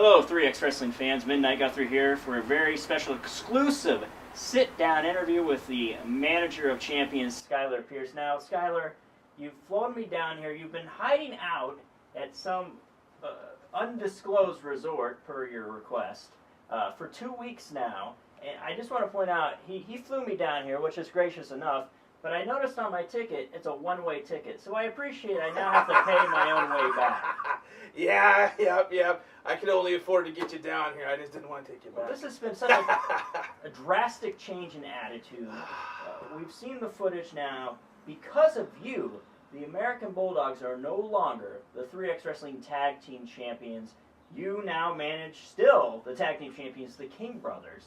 Hello, 3X Wrestling fans. Midnight Guthrie here for a very special, exclusive sit-down interview with the manager of champions, Skylar Pierce. Now, Skylar, you've flown me down here. You've been hiding out at some undisclosed resort, per your request, for 2 weeks now. And I just want to point out, he flew me down here, which is gracious enough, but I noticed on my ticket, it's a one-way ticket. So I appreciate I now have to pay my own way back. Yep. I could only afford to get you down here. I just didn't want to take you back. Well, this has been such a drastic change in attitude. We've seen the footage now. Because of you, the American Bulldogs are no longer the 3X Wrestling Tag Team Champions. You now manage still the Tag Team Champions, the King Brothers.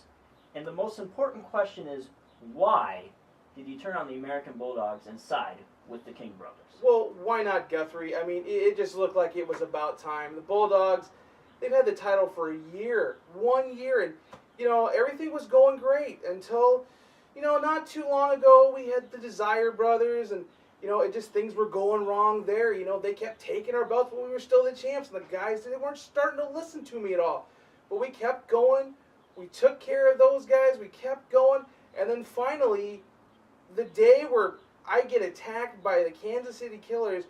And the most important question is, why did you turn on the American Bulldogs and side with the King Brothers? Well, why not Guthrie? I mean, it just looked like it was about time. The Bulldogs, they've had the title for a year, 1 year, and, everything was going great until, not too long ago, we had the Desire Brothers, and, things were going wrong there. They kept taking our belts when we were still the champs, and the guys, they weren't starting to listen to me at all. But we kept going. We took care of those guys. We kept going, and then finally, the day where I get attacked by the Kansas City Killers,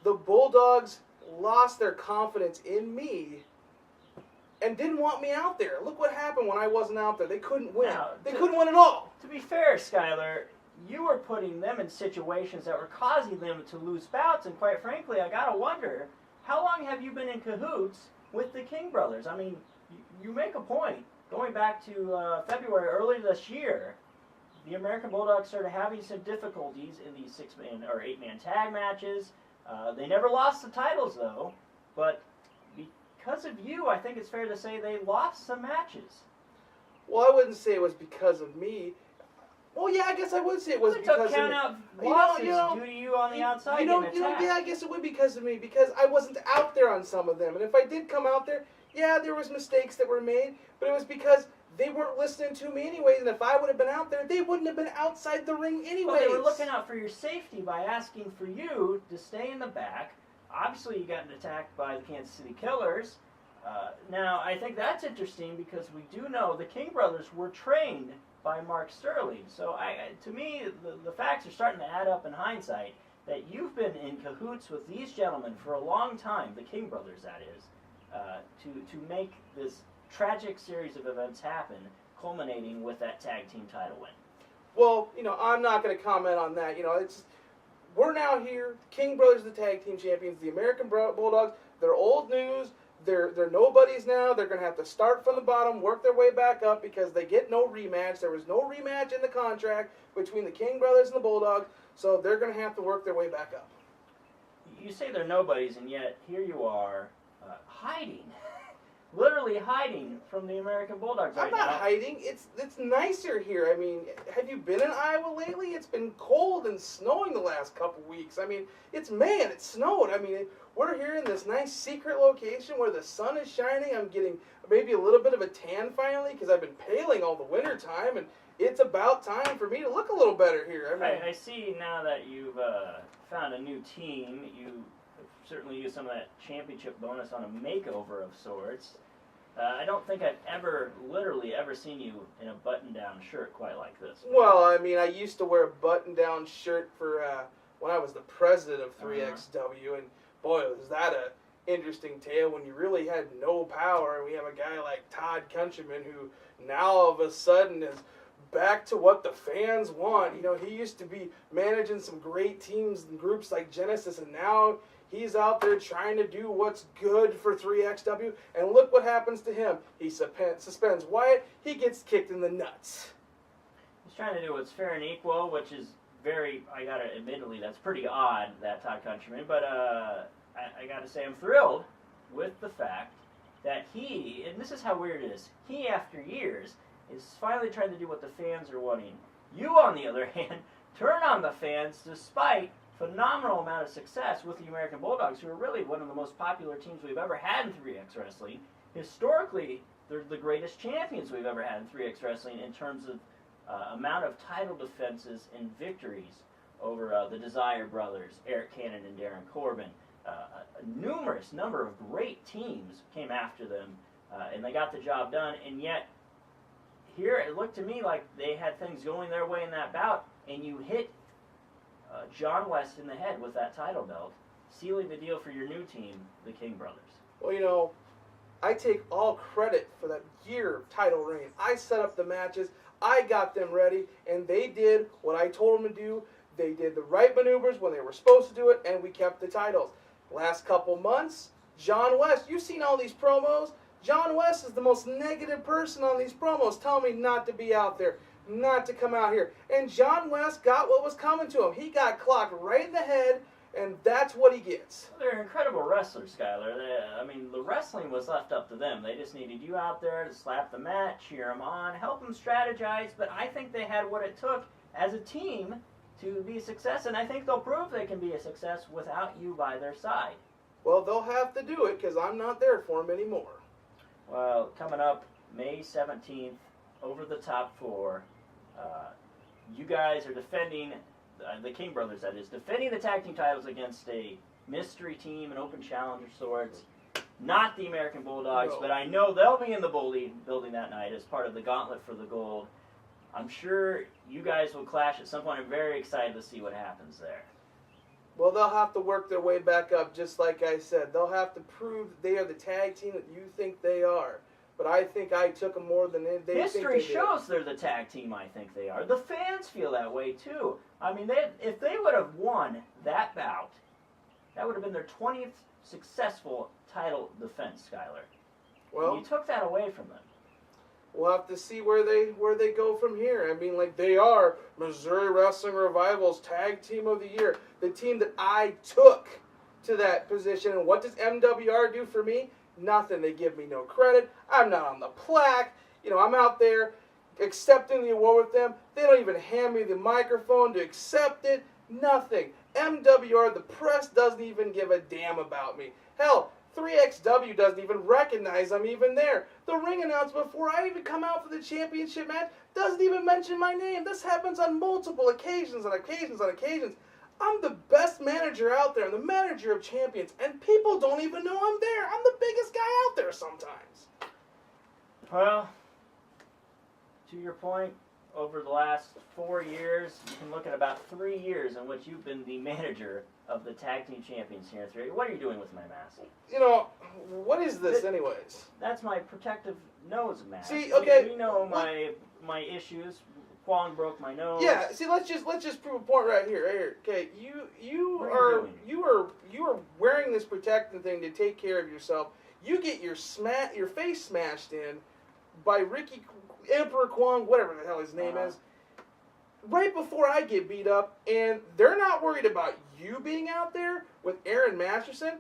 the Bulldogs lost their confidence in me and didn't want me out there. Look what happened when I wasn't out there. They couldn't win. They couldn't win at all. To be fair, Skylar, you were putting them in situations that were causing them to lose bouts, and quite frankly, I gotta wonder, how long have you been in cahoots with the King Brothers? I mean, you make a point. Going back to February, early this year, the American Bulldogs started having some difficulties in these 6-man or 8-man tag matches. They never lost the titles, though, but because of you, I think it's fair to say they lost some matches. Well, I wouldn't say it was because of me. Well, yeah, I guess I would say it was because of me. Count out losses due to you on the outside getting attacked. Yeah, I guess it would be because of me, because I wasn't out there on some of them. And if I did come out there, yeah, there was mistakes that were made, but it was because they weren't listening to me anyways, and if I would have been out there, they wouldn't have been outside the ring anyways. Well, they were looking out for your safety by asking for you to stay in the back. Obviously, you got attacked by the Kansas City Killers. Now, I think that's interesting because we do know the King Brothers were trained by Mark Sterling. So, to me, the facts are starting to add up in hindsight that you've been in cahoots with these gentlemen for a long time, the King Brothers, that is, to make this tragic series of events happen, culminating with that tag team title win. Well, I'm not going to comment on that. We're now here. King Brothers, the tag team champions. The American Bulldogs, they're old news. They're nobodies now. They're going to have to start from the bottom, work their way back up because they get no rematch. There was no rematch in the contract between the King Brothers and the Bulldogs, so they're going to have to work their way back up. You say they're nobodies, and yet here you are hiding. Literally hiding from the American Bulldogs right now. I'm not hiding. It's nicer here. I mean, have you been in Iowa lately? It's been cold and snowing the last couple weeks. I mean, it snowed. I mean, we're here in this nice secret location where the sun is shining. I'm getting maybe a little bit of a tan finally because I've been paling all the winter time, and it's about time for me to look a little better here. I see now that you've found a new team. You certainly use some of that championship bonus on a makeover of sorts. I don't think I've literally ever seen you in a button-down shirt quite like this. Well, I mean, I used to wear a button-down shirt for when I was the president of 3XW, and boy, was that a interesting tale when you really had no power. We have a guy like Todd Countryman who now all of a sudden is back to what the fans want. He used to be managing some great teams and groups like Genesis, and now he's out there trying to do what's good for 3XW, and look what happens to him. He suspends Wyatt, he gets kicked in the nuts. He's trying to do what's fair and equal, which is admittedly, that's pretty odd, that Todd Countryman, but I gotta say I'm thrilled with the fact that he, and this is how weird it is, he, after years, is finally trying to do what the fans are wanting. You, on the other hand, turn on the fans despite phenomenal amount of success with the American Bulldogs, who are really one of the most popular teams we've ever had in 3X Wrestling. Historically, they're the greatest champions we've ever had in 3X Wrestling in terms of amount of title defenses and victories over the Desire Brothers, Eric Cannon and Darren Corbin. a numerous number of great teams came after them, and they got the job done. And yet, here it looked to me like they had things going their way in that bout, and you hit John West in the head with that title belt, sealing the deal for your new team, the King Brothers. Well, I take all credit for that year of title reign. I set up the matches, I got them ready, and they did what I told them to do. They did the right maneuvers when they were supposed to do it, and we kept the titles. Last couple months, John West, you've seen all these promos. John West is the most negative person on these promos, telling me not to be out there, not to come out here. And John West got what was coming to him. He got clocked right in the head, and that's what he gets. They're incredible wrestlers, Skylar. The wrestling was left up to them. They just needed you out there to slap the mat, cheer them on, help them strategize. But I think they had what it took as a team to be a success, and I think they'll prove they can be a success without you by their side. Well, they'll have to do it because I'm not there for them anymore. Well, coming up May 17th, over the top 4, you guys are defending, the King Brothers that is, defending the tag team titles against a mystery team, an open challenger sorts, not the American Bulldogs, No. but I know they'll be in the building that night as part of the Gauntlet for the Gold. I'm sure you guys will clash at some point. I'm very excited to see what happens there. Well, they'll have to work their way back up, just like I said. They'll have to prove that they are the tag team that you think they are. But I think I took them more than they think they did. History shows they're the tag team I think they are. The fans feel that way, too. I mean, if they would have won that bout, that would have been their 20th successful title defense, Skylar. Well, you took that away from them. We'll have to see where they go from here. I mean, like, they are Missouri Wrestling Revival's Tag Team of the Year. The team that I took to that position. And what does MWR do for me? Nothing. They give me no credit. I'm not on the plaque. I'm out there accepting the award with them. They don't even hand me the microphone to accept it. Nothing. MWR, the press doesn't even give a damn about me. Hell, 3xW doesn't even recognize I'm even there. The ring announcer, before I even come out for the championship match, doesn't even mention my name. This happens on multiple occasions and occasions and occasions. I'm the best manager out there. I'm the manager of champions, and people don't even know I'm there. I'm the biggest guy out there sometimes. Well, to your point, over the last 4 years, you can look at about 3 years in which you've been the manager of the Tag Team Champions here in 3. What are you doing with my mask? What is this anyways? That's my protective nose mask. See, okay. We know my issues. Kwong broke my nose. Yeah, see, let's just prove a point right here. Okay, you are wearing this protective thing to take care of yourself. You get your face smashed in by Emperor Kwong, whatever the hell his name is, right before I get beat up, and they're not worried about you being out there with Aaron Masterson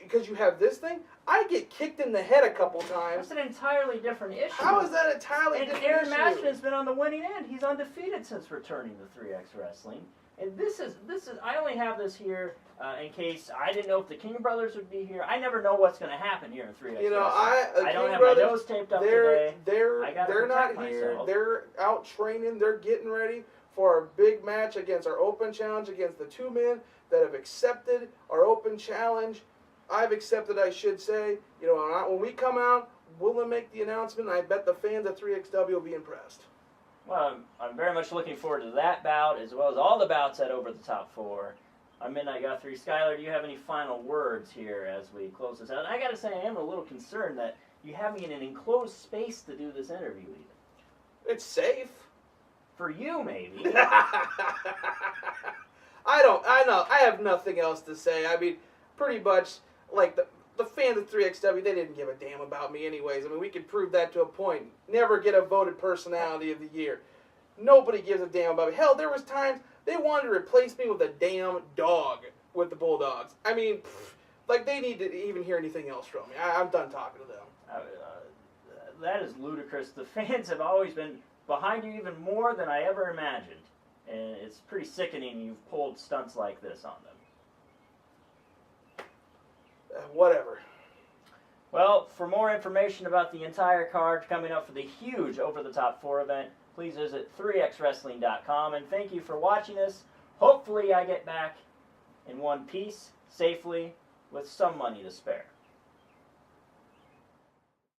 because you have this thing. I get kicked in the head a couple times. That's an entirely different issue. How is that entirely different Aaron issue? Masterson's been on the winning end. He's undefeated since returning to 3X Wrestling. And this is. I only have this here in case I didn't know if the King Brothers would be here. I never know what's going to happen here in 3X Wrestling. I don't have my nose taped up today. They're not here. Myself. They're out training. They're getting ready for our big match against our open challenge against the 2 men that have accepted our open challenge. I've accepted, I should say. When we come out, we'll make the announcement. I bet the fans of 3XW will be impressed. Well, I'm very much looking forward to that bout, as well as all the bouts at Over the Top 4. I'm Midnight Guthrie. Skylar, do you have any final words here as we close this out? And I got to say, I am a little concerned that you have me in an enclosed space to do this interview even. It's safe. For you, maybe. I know. I have nothing else to say. I mean, pretty much, like, the fans of 3XW, they didn't give a damn about me anyways. I mean, we could prove that to a point. Never get a voted personality of the year. Nobody gives a damn about me. Hell, there was times they wanted to replace me with a damn dog with the Bulldogs. I mean, they need to even hear anything else from me. I'm done talking to them. That is ludicrous. The fans have always been behind you even more than I ever imagined. And it's pretty sickening you've pulled stunts like this on them. Whatever. Well, for more information about the entire card coming up for the huge Over the Top 4 event, please visit 3xwrestling.com. And thank you for watching us. Hopefully I get back in one piece. safely with some money to spare.